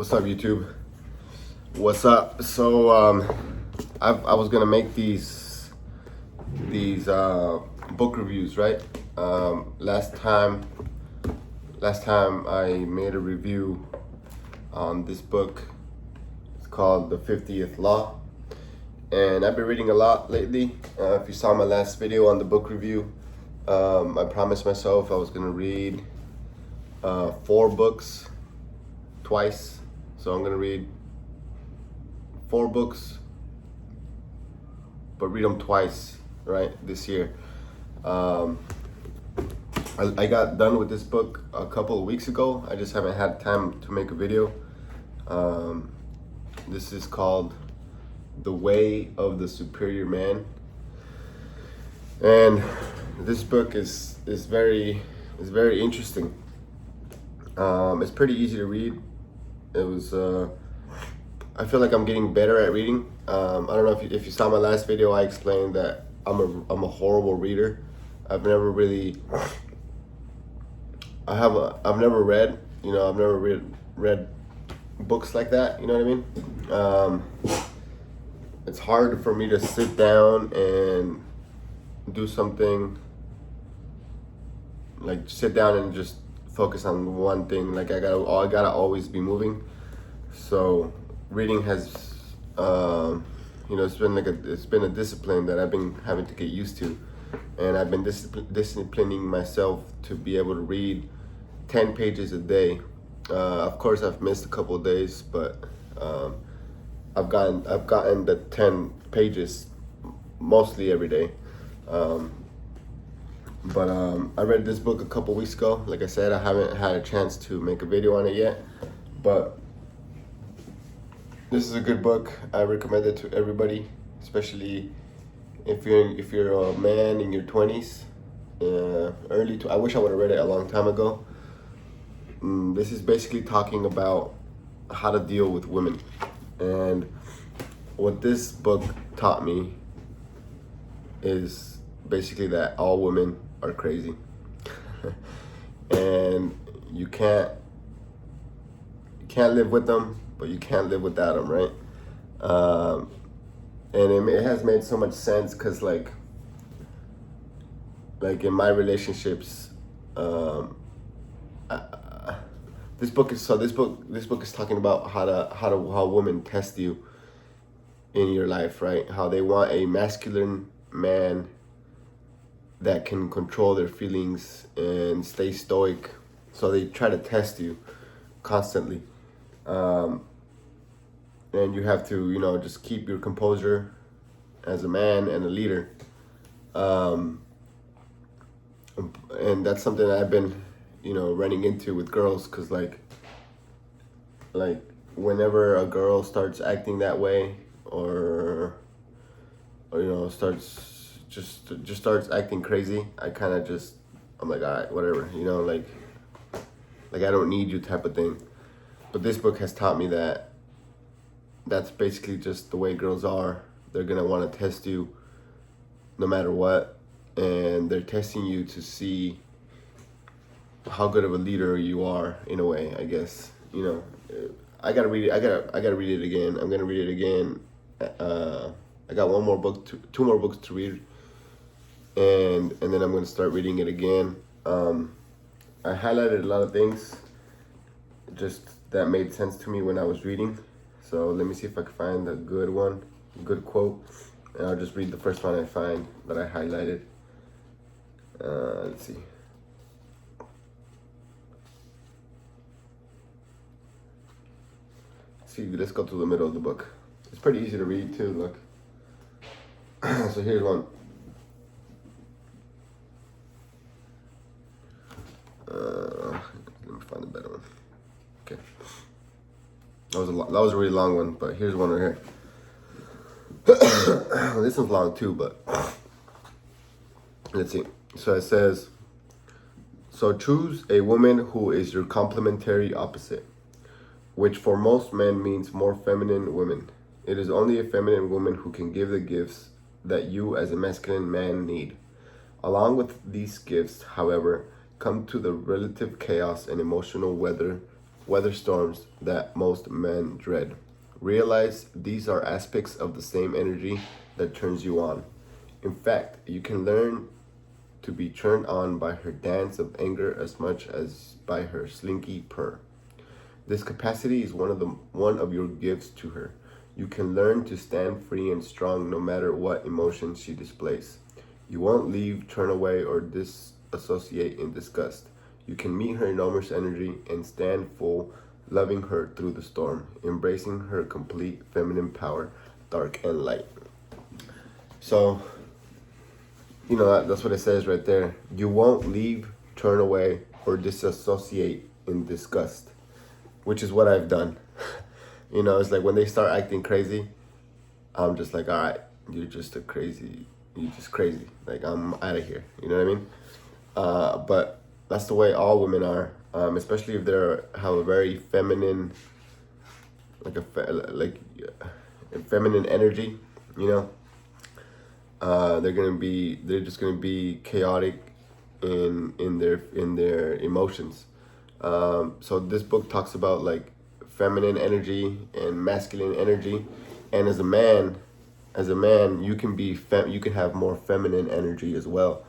What's up, YouTube? What's up? So I was gonna make these book reviews, right? Last time I made a review on this book. It's called The 50th Law, and I've been reading a lot lately. If you saw my last video on the book review, I promised myself I was gonna read 4 books twice. So I'm gonna read 4 books, but read them twice, right, this year. I got done with this book a couple of weeks ago. I just haven't had time to make a video. This is called The Way of the Superior Man. And this book is very interesting. It's pretty easy to read. It was I feel like I'm getting better at reading. I don't know if you saw my last video. I explained that I'm a horrible reader. I've never read, I've never read books like that, you know what I mean? It's hard for me to sit down and do something, like sit down and just focus on one thing. Like I gotta always be moving. So reading has it's been a discipline that I've been having to get used to, and I've been disciplining myself to be able to read 10 pages a day. Of course I've missed a couple of days, but I've gotten the 10 pages mostly every day. But I read this book a couple weeks ago. Like I said, I haven't had a chance to make a video on it yet, but this is a good book. I recommend it to everybody, especially if you're a man in your 20s, I wish I would have read it a long time ago. This is basically talking about how to deal with women, and what this book taught me is basically that all women are crazy, and you can't live with them, but you can't live without them, right? And it has made so much sense because like in my relationships, this book is talking about how women test you in your life, right? How they want a masculine man that can control their feelings and stay stoic. So they try to test you constantly. And you have to, just keep your composure as a man and a leader. And that's something that I've been, running into with girls, because like whenever a girl starts acting that way, or starts acting crazy, I'm like, all right, whatever, like I don't need you type of thing. But this book has taught me that that's basically just the way girls are. They're gonna want to test you no matter what, and they're testing you to see how good of a leader you are, in a way, I guess. I gotta read it. I gotta read it again. I'm gonna read it again. I got two more books to read, and then I'm gonna start reading it again. I highlighted a lot of things just that made sense to me when I was reading. So let me see if I can find a good quote, and I'll just read the first one I find that I highlighted. Let's see. Let's go to the middle of the book. It's pretty easy to read too, look. So here's one. Let me find a better one. Okay. That was a really long one, but here's one right here. This one's long too, but let's see. So it says, so choose a woman who is your complementary opposite, which for most men means more feminine women. It is only a feminine woman who can give the gifts that you as a masculine man need. Along with these gifts, however, come to the relative chaos and emotional weather weather storms that most men dread. Realize these are aspects of the same energy that turns you on. In fact, you can learn to be turned on by her dance of anger as much as by her slinky purr. This capacity is one of your gifts to her. You can learn to stand free and strong no matter what emotion she displays. You won't leave, turn away, or disassociate in disgust. You can meet her enormous energy and stand full, loving her through the storm, embracing her complete feminine power, dark and light. So, that's what it says right there. You won't leave, turn away, or disassociate in disgust, which is what I've done. It's like when they start acting crazy, I'm just like, all right, you're just crazy. Like, I'm out of here. You know what I mean? But that's the way all women are, especially if have a very feminine, a feminine energy. They're just gonna be chaotic in their emotions. So this book talks about like feminine energy and masculine energy, and as a man, you can you can have more feminine energy as well,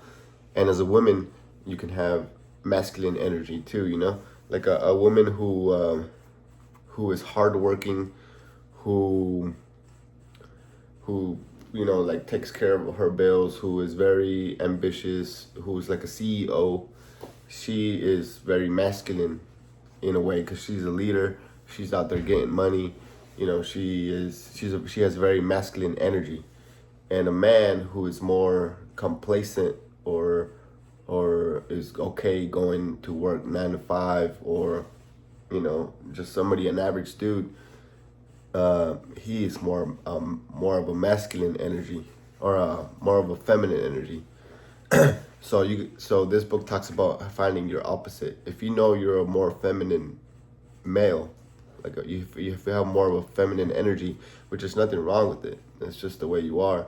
and as a woman, you can have masculine energy too. Like a woman who is hardworking, who like takes care of her bills, who is very ambitious, who's like a CEO. She is very masculine in a way because she's a leader. She's out there getting money. She has very masculine energy. And a man who is more complacent or is okay going to work 9 to 5, or just an average dude, he is more of a masculine energy, or more of a feminine energy. So this book talks about finding your opposite. If you know you're a more feminine male, like if you have more of a feminine energy, which is nothing wrong with it, it's just the way you are,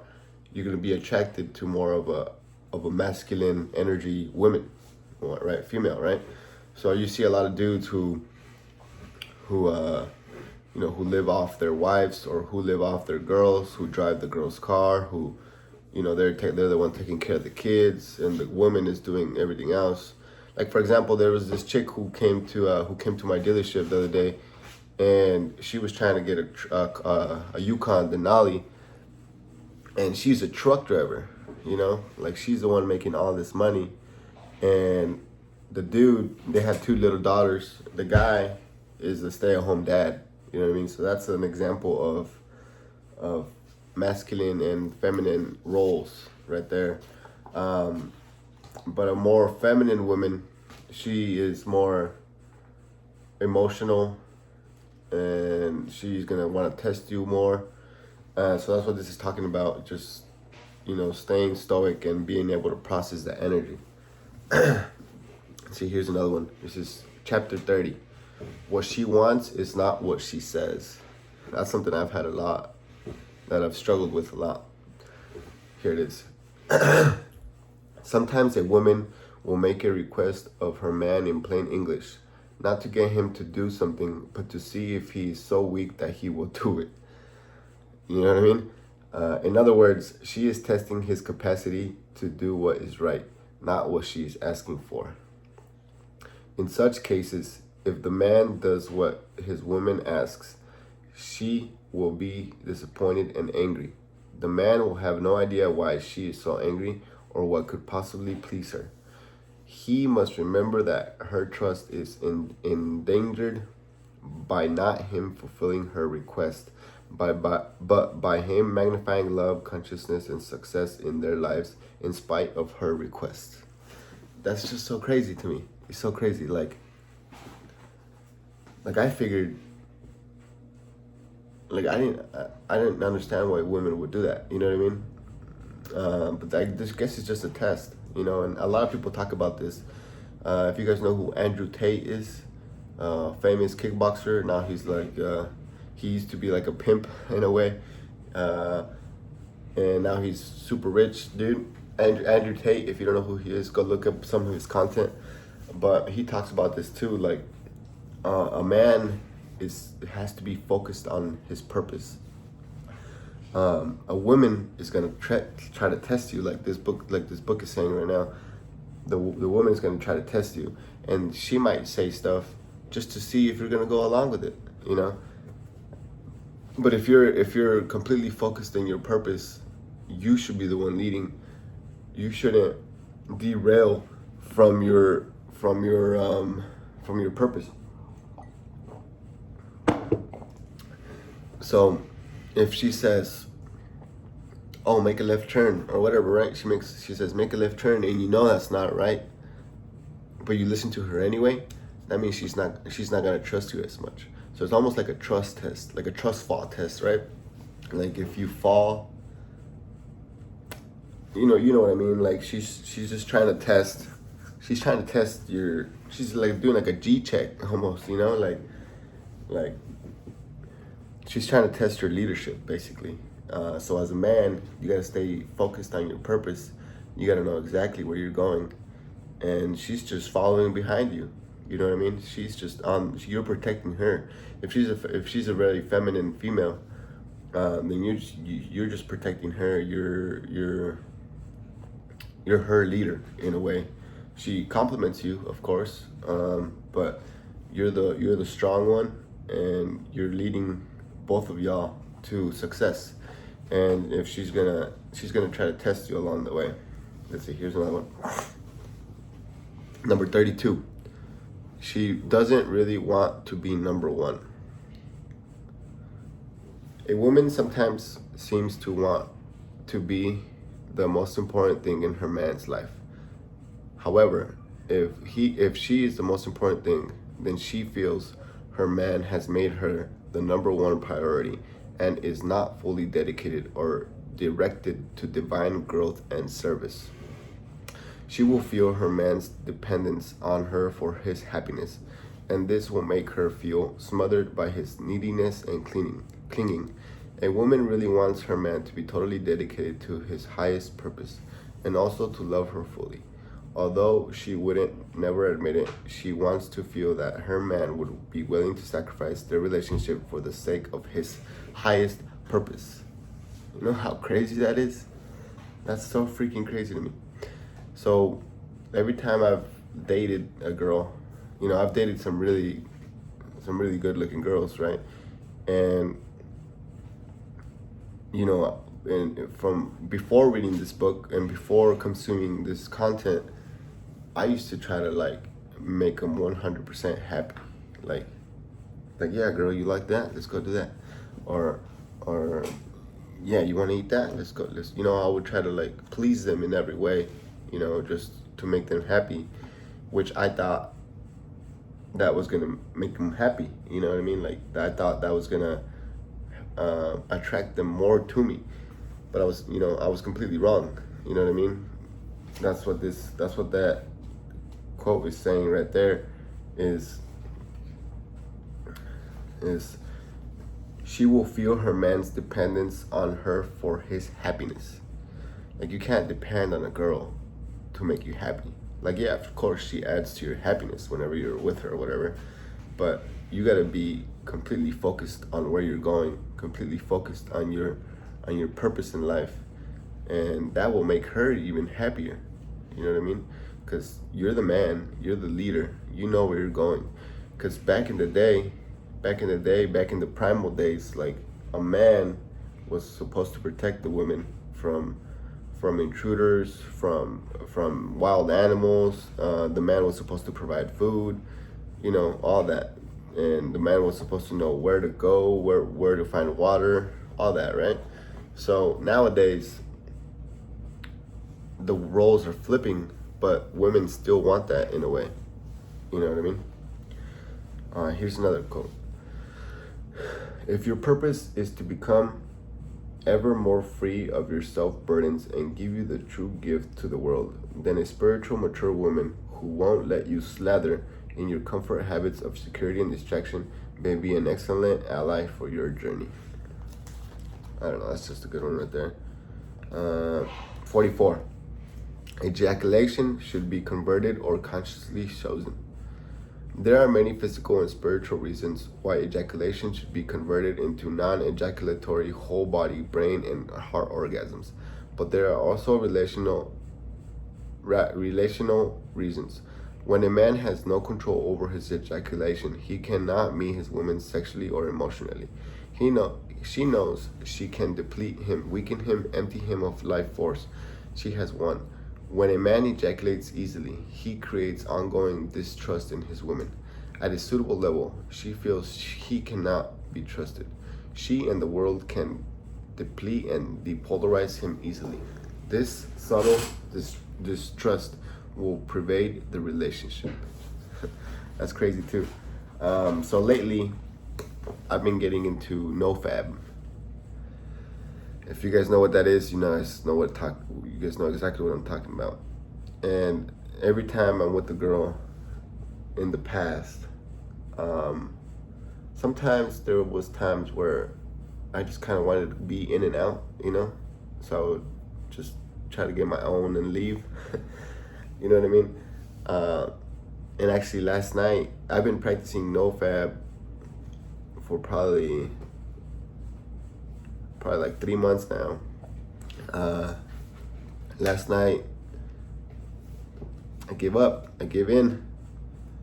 you're gonna be attracted to more of a masculine energy women, right? Female, right? So you see a lot of dudes who live off their wives, or who live off their girls, who drive the girl's car, who they're the one taking care of the kids, and the woman is doing everything else. Like, for example, there was this chick who came to my dealership the other day, and she was trying to get a Yukon Denali, and she's a truck driver. Like, she's the one making all this money, and the dude, they have 2 little daughters. The guy is a stay-at-home dad. You know what I mean? So that's an example of masculine and feminine roles right there. But a more feminine woman, she is more emotional, and she's gonna want to test you more. So that's what this is talking about. Just staying stoic and being able to process that energy. See, here's another one. This is chapter 30. What she wants is not what she says. That's something I've had a lot, that I've struggled with a lot. Here it is. Sometimes a woman will make a request of her man in plain English, not to get him to do something, but to see if he is so weak that he will do it. You know what I mean? In other words, she is testing his capacity to do what is right, not what she is asking for. In such cases, if the man does what his woman asks, she will be disappointed and angry. The man will have no idea why she is so angry or what could possibly please her. He must remember that her trust is endangered by not him fulfilling her request, but by him magnifying love, consciousness, and success in their lives in spite of her request. That's just so crazy to me. It's so crazy. Like I figured, like I didn't understand why women would do that. You know what I mean? But I guess it's just a test, and a lot of people talk about this. If you guys know who Andrew Tate is, famous kickboxer. Now he's like, he used to be like a pimp in a way, and now he's super rich, dude. Andrew Tate. If you don't know who he is, go look up some of his content. But he talks about this too, like a man has to be focused on his purpose. A woman is gonna try to test you, like this book is saying right now. The woman is gonna try to test you, and she might say stuff just to see if you're gonna go along with it, you know. But if you're completely focused on your purpose, you should be the one leading. You shouldn't derail from your purpose. So if she says, oh, make a left turn or whatever, right? She says make a left turn, and you know that's not right, but you listen to her anyway. That means she's not gonna trust you as much. So it's almost like a trust test, like a trust fall test, right? Like if you fall, you know what I mean. Like she's just trying to test. She's trying to test your. She's like doing like a G check almost, you know, like she's trying to test your leadership basically. So as a man, you gotta stay focused on your purpose. You gotta know exactly where you're going, and she's just following behind you. You know what I mean? She's just you're protecting her. If she's a very feminine female, then you're just protecting her. You're her leader in a way. She compliments you, of course, but you're the strong one, and you're leading both of y'all to success. And if she's gonna try to test you along the way. Let's see. Here's another one. Number 32. She doesn't really want to be number one. A woman sometimes seems to want to be the most important thing in her man's life. However, if she is the most important thing, then she feels her man has made her the number one priority and is not fully dedicated or directed to divine growth and service. She will feel her man's dependence on her for his happiness, and this will make her feel smothered by his neediness and clinging. A woman really wants her man to be totally dedicated to his highest purpose and also to love her fully. Although she wouldn't never admit it, she wants to feel that her man would be willing to sacrifice their relationship for the sake of his highest purpose. You know how crazy that is? That's so freaking crazy to me. So every time I've dated a girl, you know, I've dated some really good looking girls, right? And you know, and from before reading this book and before consuming this content, I used to try to like make them 100% happy. Like yeah, girl, you like that? Let's go do that. Or yeah, you want to eat that? Let's go. You know, I would try to like please them in every way, you know, just to make them happy, which I thought that was gonna make them happy. You know what I mean? Like I thought that was gonna attract them more to me, but I was completely wrong. You know what I mean? That's what that quote is saying right there. Is she will feel her man's dependence on her for his happiness. Like you can't depend on a girl to make you happy. Like yeah, of course she adds to your happiness whenever you're with her or whatever, but you gotta be completely focused on where you're going, completely focused on your purpose in life, and that will make her even happier. You know what I mean? Because you're the man, you're the leader, you know where you're going. Because back in the primal days, like a man was supposed to protect the women from intruders, from wild animals. The man was supposed to provide food, you know, all that. And the man was supposed to know where to go, where to find water, all that, right? So nowadays, the roles are flipping, but women still want that in a way. You know what I mean? Here's another quote. If your purpose is to become ever more free of your self-burdens and give you the true gift to the world, then a spiritual, mature woman who won't let you slather in your comfort habits of security and distraction may be an excellent ally for your journey. I don't know, that's just a good one right there. 44. Ejaculation should be converted or consciously chosen. There are many physical and spiritual reasons why ejaculation should be converted into non-ejaculatory whole body, brain, and heart orgasms, but there are also relational reasons. When a man has no control over his ejaculation, he cannot meet his woman sexually or emotionally. She knows she can deplete him, weaken him, empty him of life force. She has won. When a man ejaculates easily, he creates ongoing distrust in his woman. At a suitable level, she feels he cannot be trusted. She and the world can deplete and depolarize him easily. This subtle distrust will pervade the relationship. That's crazy too. So lately, I've been getting into nofab. If you guys know what that is, you guys know exactly what I'm talking about. And every time I'm with a girl in the past, sometimes there was times where I just kind of wanted to be in and out, so I would just try to get my own and leave. You know what I mean? And actually last night, I've been practicing nofab for probably like 3 months now. Last night, I gave up. I gave in.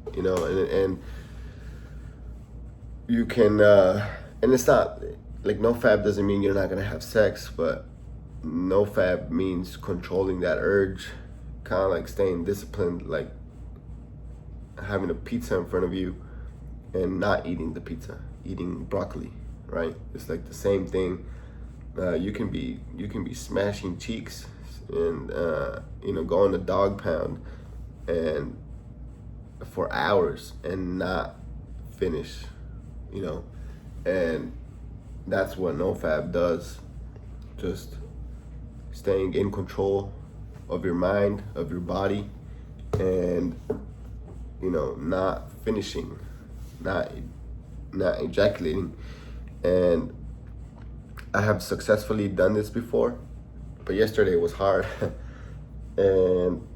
And you can, and it's not like nofab doesn't mean you're not gonna have sex, but nofab means controlling that urge, kind of like staying disciplined, like having a pizza in front of you and not eating the pizza, eating broccoli, right? It's like the same thing. You can be smashing cheeks and go on a dog pound and for hours and not finish, and that's what nofab does. Just staying in control of your mind, of your body, and not finishing, not ejaculating. And I have successfully done this before, but yesterday was hard. And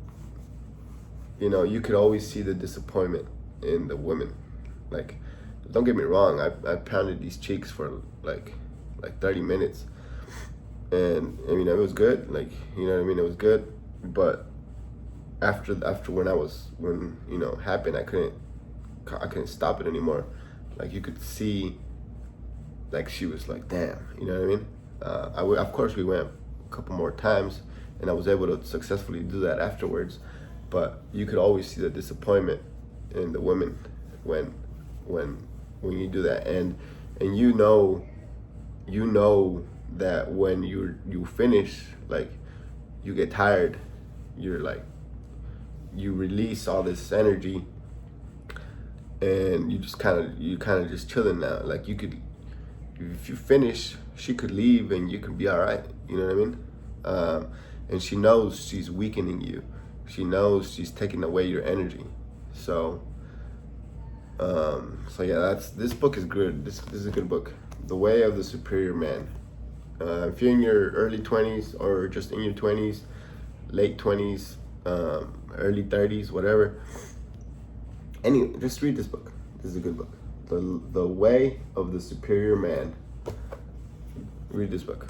you could always see the disappointment in the women. Like, don't get me wrong, I pounded these cheeks for like 30 minutes, and I mean it was good. Like, it was good. But after when it happened, I couldn't stop it anymore. Like, you could see, like, she was like, damn, you know what I mean? Of course we went a couple more times, and I was able to successfully do that afterwards. But you could always see the disappointment in the women when you do that, and you know that when you finish, like, you get tired, you're like, you release all this energy, and you kind of just chilling now. Like, you could, if you finish, she could leave and you could be all right. You know what I mean? And she knows she's weakening you. She knows she's taking away your energy. So yeah, this book is good. This is a good book. The Way of the Superior Man. If you're in your early 20s or just in your 20s, late 20s, early 30s, whatever, just read this book. This is a good book. The Way of the Superior Man. Read this book.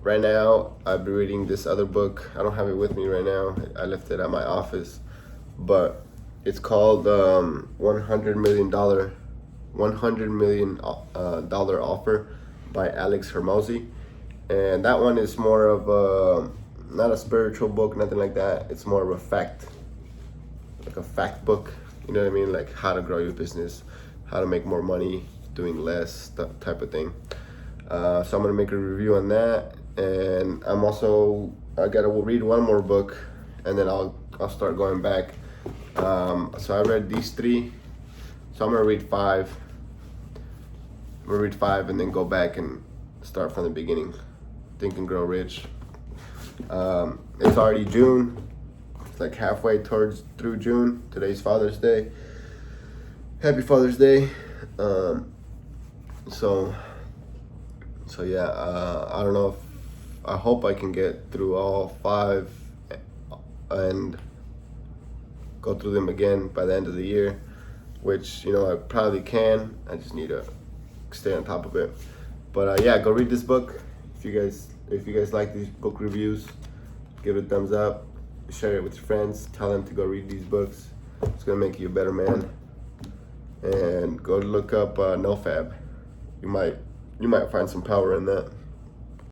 Right now, I've been reading this other book. I don't have it with me right now. I left it at my office, but it's called $100 million Offer by Alex Hermosi, and that one is more of not a spiritual book, nothing like that. It's more of a fact book. You know what I mean? Like how to grow your business, how to make more money doing less, that type of thing. So I'm gonna make a review on that. And I gotta read one more book, and then I'll start going back. So I read these 3, so I'm gonna read 5. And then go back and start from the beginning. Think and Grow Rich. It's already June. It's like halfway through June. Today's Father's Day. Happy Father's Day. So yeah, I don't know if, I hope I can get through all 5 and go through them again by the end of the year, which, you know, I probably can. I just need to stay on top of it. But yeah, go read this book. If you guys like these book reviews, give it a thumbs up, share it with your friends, tell them to go read these books. It's gonna make you a better man. And go look up NoFab. You might find some power in that.